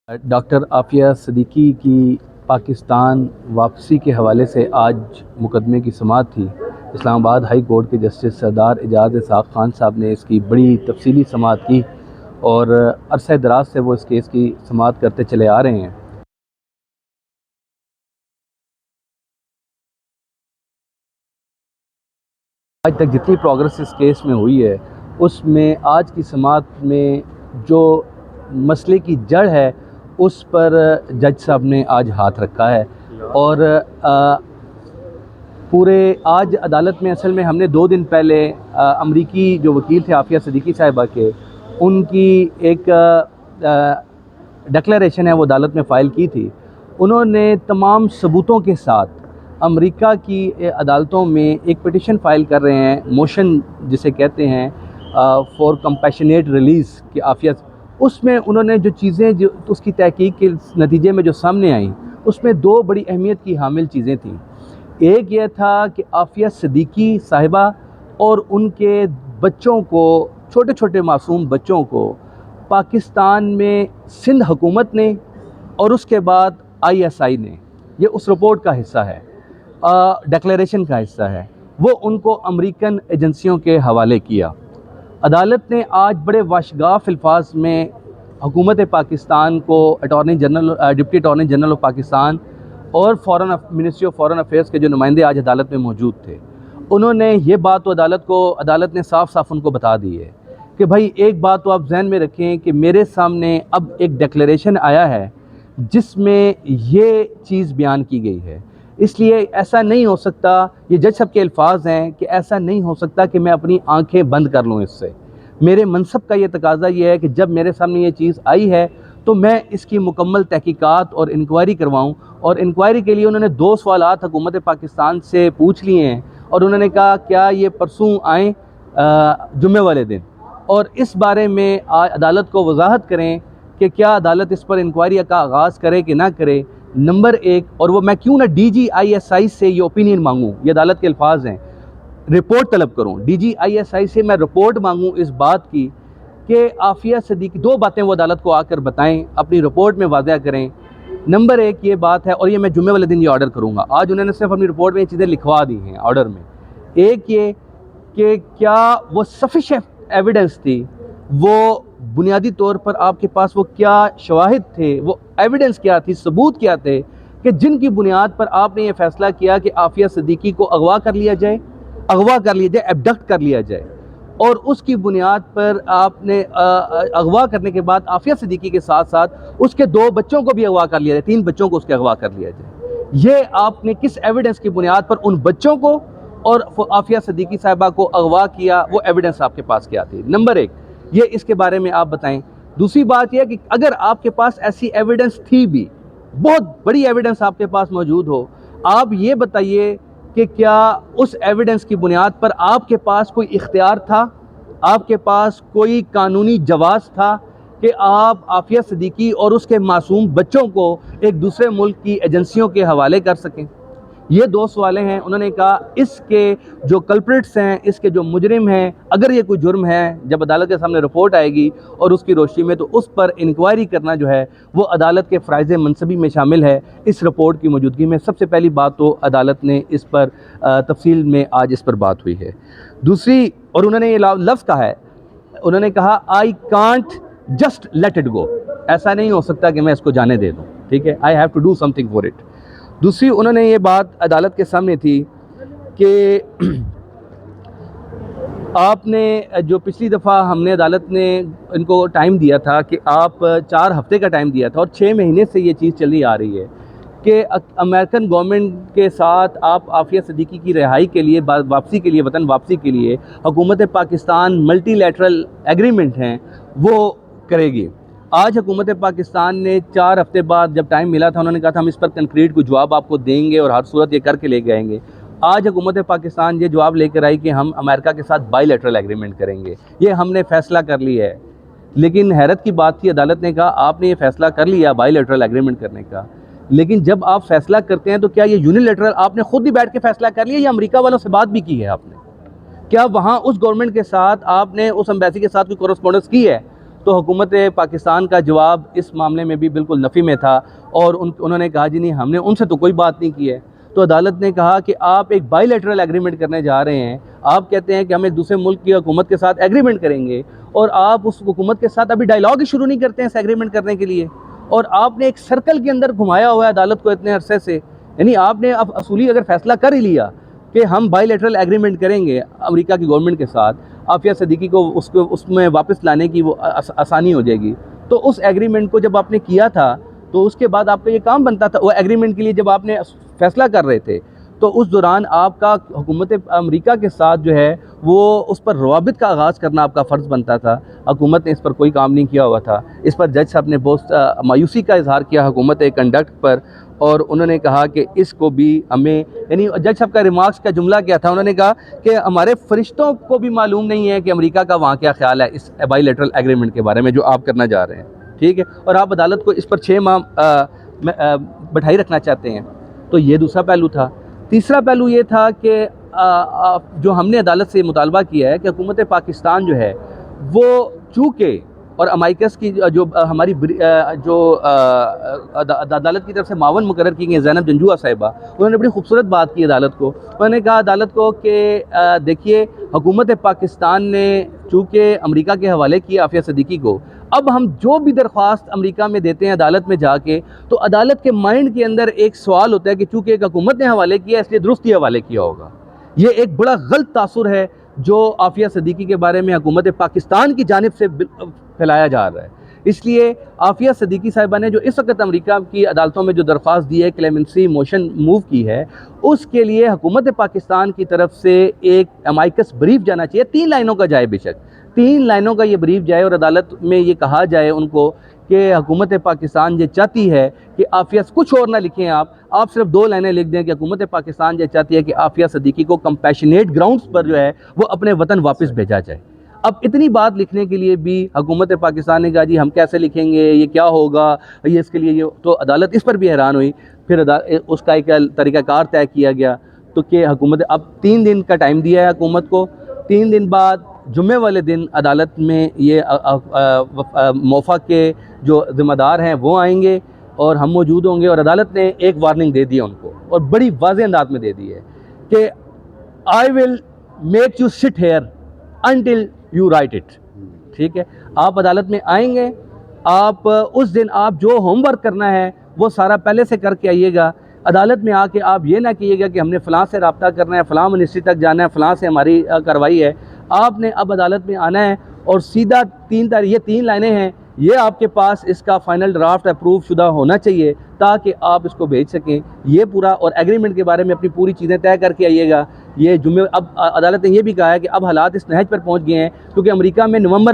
Doctor Aafia Siddiqui کی پاکستان واپسی کے حوالے سے آج مقدمے کی سماعت تھی۔ اسلام آباد ہائی کورٹ کے جسٹس سردار اعجاز اسحاق خان صاحب نے اس کی بڑی تفصیلی سماعت کی اور عرصہ دراز سے وہ اس کیس کی سماعت کرتے چلے آ رہے ہیں۔ آج تک جتنی پروگرس اس کیس میں ہوئی ہے اس میں آج کی سماعت میں جو مسئلے کی جڑ ہے اس پر جج صاحب نے آج ہاتھ رکھا ہے اور پورے آج عدالت میں اصل میں ہم نے 2 دن پہلے امریکی جو وکیل تھے عافیہ صدیقی صاحبہ کے ان کی ایک ڈکلیریشن ہے وہ عدالت میں فائل کی تھی۔ انہوں نے تمام ثبوتوں کے ساتھ امریکہ کی عدالتوں میں ایک پٹیشن فائل کر رہے ہیں، موشن جسے کہتے ہیں فار کمپیشنیٹ ریلیز کہ عافیہ، اس میں انہوں نے جو چیزیں جو اس کی تحقیق کے نتیجے میں جو سامنے آئیں اس میں 2 بڑی اہمیت کی حامل چیزیں تھیں۔ ایک یہ تھا کہ عافیہ صدیقی صاحبہ اور ان کے بچوں کو، چھوٹے چھوٹے معصوم بچوں کو پاکستان میں سندھ حکومت نے اور اس کے بعد ISI نے، یہ اس رپورٹ کا حصہ ہے، ڈکلیریشن کا حصہ ہے، وہ ان کو امریکن ایجنسیوں کے حوالے کیا۔ عدالت نے آج بڑے واشگاف الفاظ میں حکومت پاکستان کو، deputy attorney general of Pakistan اور منسٹری آف فارن افیئرس کے جو نمائندے آج عدالت میں موجود تھے، انہوں نے یہ بات تو عدالت نے صاف صاف ان کو بتا دی ہے کہ بھائی ایک بات تو آپ ذہن میں رکھیں کہ میرے سامنے اب ایک ڈکلیریشن آیا ہے جس میں یہ چیز بیان کی گئی ہے، اس لیے ایسا نہیں ہو سکتا، یہ جج صاحب کے الفاظ ہیں کہ ایسا نہیں ہو سکتا کہ میں اپنی آنکھیں بند کر لوں اس سے۔ میرے منصب کا یہ تقاضا یہ ہے کہ جب میرے سامنے یہ چیز آئی ہے تو میں اس کی مکمل تحقیقات اور انکوائری کرواؤں، اور انکوائری کے لیے انہوں نے 2 سوالات حکومت پاکستان سے پوچھ لیے ہیں اور انہوں نے کہا کیا یہ پرسوں آئیں جمعے والے دن، اور اس بارے میں عدالت کو وضاحت کریں کہ کیا عدالت اس پر انکوائری کا آغاز کرے کہ نہ کرے، نمبر 1۔ اور وہ میں کیوں نہ DGISI سے یہ اوپینین مانگوں، یہ عدالت کے الفاظ ہیں، رپورٹ طلب کروں، DGISI سے میں رپورٹ مانگوں اس بات کی کہ عافیہ صدیقی، 2 باتیں وہ عدالت کو آ کر بتائیں، اپنی رپورٹ میں واضح کریں۔ نمبر 1 یہ بات ہے، اور یہ میں جمعے والے دن یہ آرڈر کروں گا، آج انہوں نے صرف اپنی رپورٹ میں یہ چیزیں لکھوا دی ہیں آرڈر میں۔ ایک یہ کہ کیا وہ سفیشینٹ ایویڈنس تھی، وہ بنیادی طور پر آپ کے پاس وہ کیا شواہد تھے، وہ ایویڈنس کیا تھی، ثبوت کیا تھے کہ جن کی بنیاد پر آپ نے یہ فیصلہ کیا کہ عافیہ صدیقی کو اغوا کر لیا جائے، ایبڈکٹ کر لیا جائے، اور اس کی بنیاد پر آپ نے اغوا کرنے کے بعد عافیہ صدیقی کے ساتھ ساتھ اس کے 2 بچوں کو بھی اغوا کر لیا جائے، 3 بچوں کو اس کے اغوا کر لیا جائے۔ یہ آپ نے کس ایویڈنس کی بنیاد پر ان بچوں کو اور عافیہ صدیقی صاحبہ کو اغوا کیا، وہ ایویڈنس آپ کے پاس کیا تھی؟ نمبر 1 یہ اس کے بارے میں آپ بتائیں۔ دوسری بات یہ کہ اگر آپ کے پاس ایسی ایویڈنس تھی بھی، بہت بڑی ایویڈنس آپ کے پاس موجود ہو، آپ یہ بتائیے کہ کیا اس ایویڈنس کی بنیاد پر آپ کے پاس کوئی اختیار تھا، آپ کے پاس کوئی قانونی جواز تھا کہ آپ عافیہ صدیقی اور اس کے معصوم بچوں کو ایک دوسرے ملک کی ایجنسیوں کے حوالے کر سکیں؟ یہ 2 سوالیں ہیں۔ انہوں نے کہا اس کے جو کلپریٹس ہیں، اس کے جو مجرم ہیں، اگر یہ کوئی جرم ہے، جب عدالت کے سامنے رپورٹ آئے گی اور اس کی روشنی میں، تو اس پر انکوائری کرنا جو ہے وہ عدالت کے فرائض منصبی میں شامل ہے اس رپورٹ کی موجودگی میں۔ سب سے پہلی بات تو عدالت نے اس پر تفصیل میں آج اس پر بات ہوئی ہے۔ دوسری، اور انہوں نے یہ لفظ کہا ہے، انہوں نے کہا I can't just let it go، ایسا نہیں ہو سکتا کہ میں اس کو جانے دے دوں، ٹھیک ہے، I have to do something for it۔ دوسری انہوں نے یہ بات عدالت کے سامنے تھی کہ آپ نے جو پچھلی دفعہ ہم نے عدالت نے ان کو ٹائم دیا تھا کہ آپ 4 ہفتے کا ٹائم دیا تھا، اور 6 مہینے سے یہ چیز چلی آ رہی ہے کہ امریکن گورنمنٹ کے ساتھ آپ عافیہ صدیقی کی رہائی کے لیے، واپسی کے لیے، وطن واپسی کے لیے حکومت پاکستان ملٹی لیٹرل ایگریمنٹ ہیں وہ کرے گی۔ آج حکومت پاکستان نے 4 ہفتے بعد جب ٹائم ملا تھا، انہوں نے کہا تھا ہم اس پر کنکریٹ کو جواب آپ کو دیں گے اور ہر صورت یہ کر کے لے جائیں گے۔ آج حکومت پاکستان یہ جواب لے کر آئی کہ ہم امریکہ کے ساتھ بائی لیٹرل ایگریمنٹ کریں گے، یہ ہم نے فیصلہ کر لیا ہے۔ لیکن حیرت کی بات تھی، عدالت نے کہا آپ نے یہ فیصلہ کر لیا بائی لیٹرل ایگریمنٹ کرنے کا، لیکن جب آپ فیصلہ کرتے ہیں تو کیا یہ یونیلیٹرل آپ نے خود ہی بیٹھ کے فیصلہ کر لیا یا امریکہ والوں سے بات بھی کی ہے آپ نے؟ کیا وہاں اس گورنمنٹ کے ساتھ آپ نے، اس ایمبیسی کے ساتھ کوئی کورسپونڈنس کی ہے تو حکومت پاکستان کا جواب اس معاملے میں بھی بالکل نفی میں تھا، اور انہوں نے کہا جی نہیں، ہم نے ان سے تو کوئی بات نہیں کی ہے۔ تو عدالت نے کہا کہ آپ ایک بائی لیٹرل ایگریمنٹ کرنے جا رہے ہیں، آپ کہتے ہیں کہ ہم ایک دوسرے ملک کی حکومت کے ساتھ ایگریمنٹ کریں گے، اور آپ اس حکومت کے ساتھ ابھی ڈائیلاگ ہی شروع نہیں کرتے ہیں اس ایگریمنٹ کرنے کے لیے، اور آپ نے ایک سرکل کے اندر گھمایا ہوا ہے عدالت کو اتنے عرصے سے۔ یعنی آپ نے اب اصولی اگر فیصلہ کر ہی لیا کہ ہم بائی لیٹرل ایگریمنٹ کریں گے امریکہ کی گورنمنٹ کے ساتھ، عافیہ صدیقی کو اس میں واپس لانے کی وہ آسانی ہو جائے گی، تو اس ایگریمنٹ کو جب آپ نے کیا تھا تو اس کے بعد آپ کا یہ کام بنتا تھا، وہ ایگریمنٹ کے لیے جب آپ نے فیصلہ کر رہے تھے تو اس دوران آپ کا حکومت امریکہ کے ساتھ جو ہے وہ اس پر روابط کا آغاز کرنا آپ کا فرض بنتا تھا۔ حکومت نے اس پر کوئی کام نہیں کیا ہوا تھا۔ اس پر جج صاحب نے بہت مایوسی کا اظہار کیا حکومت کنڈکٹ پر، اور انہوں نے کہا کہ اس کو بھی ہمیں، یعنی جج صاحب کا ریمارکس کا جملہ کیا تھا، انہوں نے کہا کہ ہمارے فرشتوں کو بھی معلوم نہیں ہے کہ امریکہ کا وہاں کیا خیال ہے اس بائی لیٹرل ایگریمنٹ کے بارے میں جو آپ کرنا جا رہے ہیں، ٹھیک ہے، اور آپ عدالت کو اس پر 6 ماہ بٹھائی رکھنا چاہتے ہیں۔ تو یہ دوسرا پہلو تھا۔ تیسرا پہلو یہ تھا کہ جو ہم نے عدالت سے مطالبہ کیا ہے کہ حکومت پاکستان جو ہے وہ چونکہ، اور امائکس کی جو ہماری جو عدالت کی طرف سے معاون مقرر کی گئی زینب جنجوعہ صاحبہ، انہوں نے بڑی خوبصورت بات کی عدالت کو۔ انہوں نے کہا عدالت کو کہ دیکھیے حکومت پاکستان نے چونکہ امریکہ کے حوالے کیا عافیہ صدیقی کو، اب ہم جو بھی درخواست امریکہ میں دیتے ہیں عدالت میں جا کے، تو عدالت کے مائنڈ کے اندر ایک سوال ہوتا ہے کہ چونکہ ایک حکومت نے حوالے کیا اس لیے درستی حوالے کیا ہوگا۔ یہ ایک بڑا غلط تاثر ہے جو عافیہ صدیقی کے بارے میں حکومت پاکستان کی جانب سے پھیلایا جا رہا ہے۔ اس لیے عافیہ صدیقی صاحبہ نے جو اس وقت امریکہ کی عدالتوں میں جو درخواست دی ہے، کلیمنسی موشن موو کی ہے، اس کے لیے حکومت پاکستان کی طرف سے ایک امائکس بریف جانا چاہیے، 3 لائنوں کا جائے، بے شک 3 لائنوں کا یہ بریف جائے، اور عدالت میں یہ کہا جائے ان کو کہ حکومت پاکستان یہ چاہتی ہے کہ عافیہ، کچھ اور نہ لکھیں آپ صرف 2 لائنیں لکھ دیں کہ حکومت پاکستان یہ چاہتی ہے کہ عافیہ صدیقی کو کمپیشنیٹ گراؤنڈز پر جو ہے وہ اپنے وطن واپس بھیجا جائے۔ اب اتنی بات لکھنے کے لیے بھی حکومت پاکستان نے کہا جی ہم کیسے لکھیں گے، یہ کیا ہوگا، یہ اس کے لیے یہ، تو عدالت اس پر بھی حیران ہوئی۔ پھر اس کا ایک طریقہ کار طے کیا گیا، تو کہ حکومت اب 3 دن کا ٹائم دیا ہے حکومت کو، 3 دن بعد جمعے والے دن عدالت میں یہ موفا کے جو ذمہ دار ہیں وہ آئیں گے اور ہم موجود ہوں گے، اور عدالت نے ایک وارننگ دے دی ہے ان کو، اور بڑی واضح انداز میں دے دی ہے کہ I will make you sit here until you write it۔ ٹھیک ہے، آپ عدالت میں آئیں گے، آپ اس دن آپ جو ہوم ورک کرنا ہے وہ سارا پہلے سے کر کے آئیے گا۔ عدالت میں آ کے آپ یہ نہ کیجیے گا کہ ہم نے فلاں سے رابطہ کرنا ہے، فلاں منسٹری تک جانا ہے، فلاں سے ہماری کارروائی ہے۔ آپ نے اب عدالت میں آنا ہے اور سیدھا 3 تاریخ، یہ 3 لائنیں ہیں، یہ آپ کے پاس اس کا فائنل ڈرافٹ اپروو شدہ ہونا چاہیے تاکہ آپ اس کو بھیج سکیں، یہ پورا، اور ایگریمنٹ کے بارے میں اپنی پوری چیزیں طے کر کے آئیے گا۔ یہ جمعے، اب عدالت نے یہ بھی کہا ہے کہ اب حالات اس نہج پر پہنچ گئے ہیں کیونکہ امریکہ میں نومبر